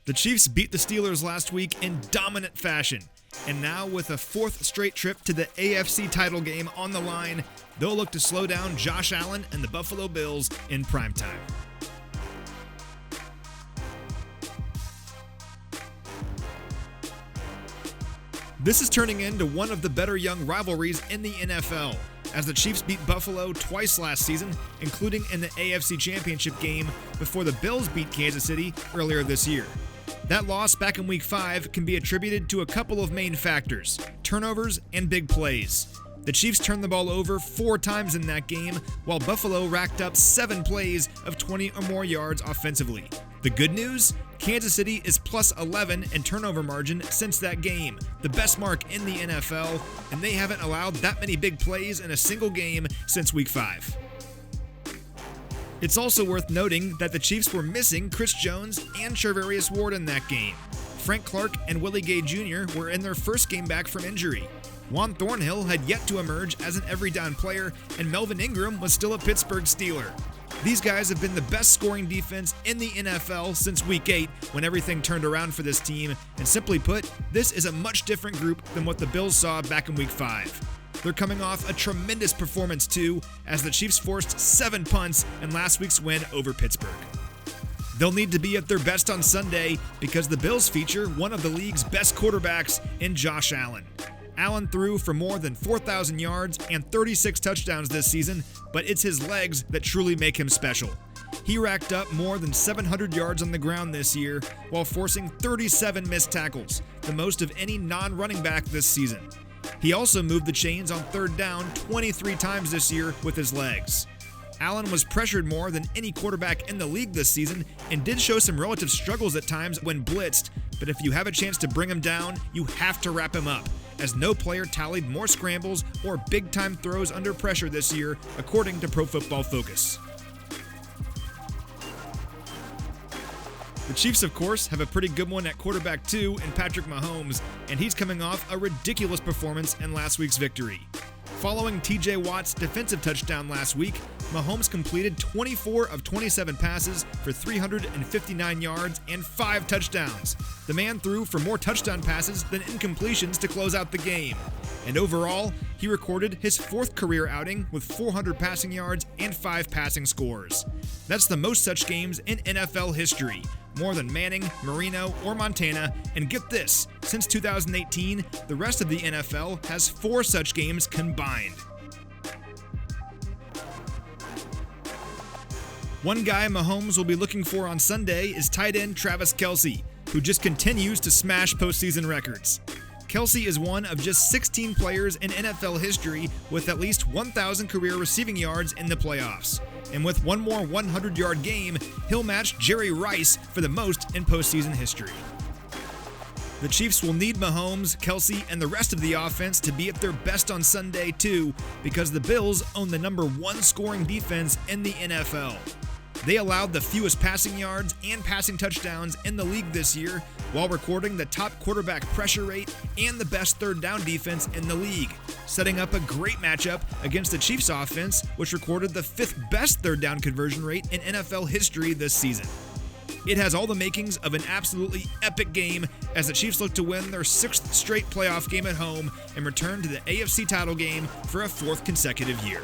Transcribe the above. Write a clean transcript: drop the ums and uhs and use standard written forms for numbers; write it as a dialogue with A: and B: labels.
A: The Chiefs beat the Steelers last week in dominant fashion, and now with a fourth straight trip to the AFC title game on the line, they'll look to slow down Josh Allen and the Buffalo Bills in primetime. This is turning into one of the better young rivalries in the NFL, as the Chiefs beat Buffalo twice last season, including in the AFC Championship game before the Bills beat Kansas City earlier this year. That loss back in Week 5 can be attributed to a couple of main factors: turnovers and big plays. The Chiefs turned the ball over 4 times in that game, while Buffalo racked up 7 plays of 20 or more yards offensively. The good news? Kansas City is plus 11 in turnover margin since that game, the best mark in the NFL, and they haven't allowed that many big plays in a single game since Week 5. It's also worth noting that the Chiefs were missing Chris Jones and Charvarius Ward in that game. Frank Clark and Willie Gay Jr. were in their first game back from injury. Juan Thornhill had yet to emerge as an every-down player, and Melvin Ingram was still a Pittsburgh Steeler. These guys have been the best scoring defense in the NFL since Week 8, when everything turned around for this team, and simply put, this is a much different group than what the Bills saw back in Week 5. They're coming off a tremendous performance too, as the Chiefs forced 7 punts in last week's win over Pittsburgh. They'll need to be at their best on Sunday because the Bills feature one of the league's best quarterbacks in Josh Allen. Allen threw for more than 4,000 yards and 36 touchdowns this season, but it's his legs that truly make him special. He racked up more than 700 yards on the ground this year while forcing 37 missed tackles, the most of any non-running back this season. He also moved the chains on third down 23 times this year with his legs. Allen was pressured more than any quarterback in the league this season and did show some relative struggles at times when blitzed, but if you have a chance to bring him down, you have to wrap him up, as no player tallied more scrambles or big-time throws under pressure this year, according to Pro Football Focus. The Chiefs, of course, have a pretty good one at quarterback too in Patrick Mahomes, and he's coming off a ridiculous performance in last week's victory. Following TJ Watt's defensive touchdown last week, Mahomes completed 24 of 27 passes for 359 yards and 5 touchdowns. The man threw for more touchdown passes than incompletions to close out the game. And overall, he recorded his 4th career outing with 400 passing yards and 5 passing scores. That's the most such games in NFL history, more than Manning, Marino, or Montana, and get this, since 2018, the rest of the NFL has 4 such games combined. One guy Mahomes will be looking for on Sunday is tight end Travis Kelce, who just continues to smash postseason records. Kelce is one of just 16 players in NFL history with at least 1,000 career receiving yards in the playoffs. And with one more 100-yard game, he'll match Jerry Rice for the most in postseason history. The Chiefs will need Mahomes, Kelce, and the rest of the offense to be at their best on Sunday too, because the Bills own the number 1 scoring defense in the NFL. They allowed the fewest passing yards and passing touchdowns in the league this year, while recording the top quarterback pressure rate and the best third down defense in the league, setting up a great matchup against the Chiefs offense, which recorded the 5th best third down conversion rate in NFL history this season. It has all the makings of an absolutely epic game as the Chiefs look to win their 6th straight playoff game at home and return to the AFC title game for a 4th consecutive year.